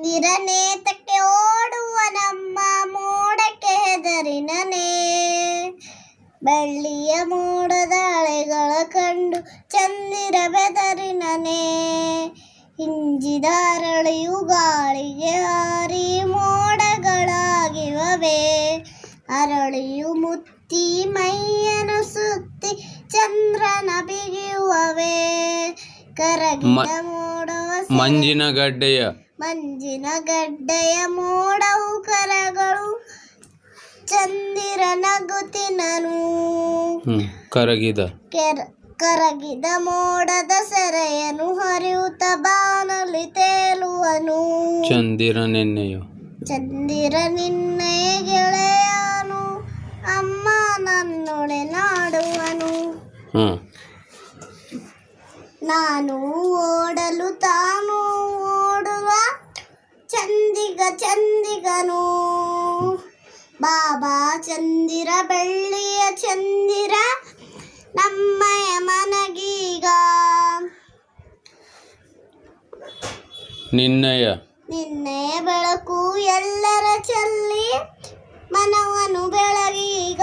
ನಿರನೇತಕ್ಕೆ ಓಡುವ ನಮ್ಮ ಮೋಡಕ್ಕೆ ಹೆದರಿನನೆ. ಬೆಳ್ಳಿಯ ಮೋಡದ ಅಲೆಗಳ ಕಂಡು ಚಂದಿರ ಬೆದರಿನನೆ. ಹಿಂಜಿದ ಅರಳಿಯು ಗಾಳಿಗೆ ಹಾರಿ ಮೋಡಗಳಾಗಿವವೆ. ಅರಳಿಯು ಮುತ್ತಿ ಮೈಯನ್ನು ಸುತ್ತಿ ಚಂದ್ರನ ಬಿಗಿಯುವವೆ. ಕರಗಿದ ಮೋಡವ ಮಂಜಿನ ಗಡ್ಡೆಯ ಮೋಡವು ಕರಗಳು ಚಂದಿರ ನಗುತ್ತಿನನು. ಕರಗಿದ ಮೋಡದ ಸೆರೆಯನು ಹರಿಯುತ್ತ ಬಾನಲಿ ತೇಲುವನು. ಚಂದಿರ ನಿನ್ನೆಯ ಗೆಳೆಯನು ಅಮ್ಮ ನನ್ನೊಡೆ ನಾಡುವನು. ನಾನು ಓಡಲು ತಾನು ಓಡುವ ಚಂದಿಗನು. ಬಾಬಾ ಚಂದಿರ ಬೆಳ್ಳಿಯ ಚಂದಿರ ನಮ್ಮಯ ಮನಗೀಗ. ನಿನ್ನೆಯ ಬೆಳಕು ಎಲ್ಲರ ಚೆಲ್ಲಿ ಮನವನ್ನು ಬೆಳಗೀಗ.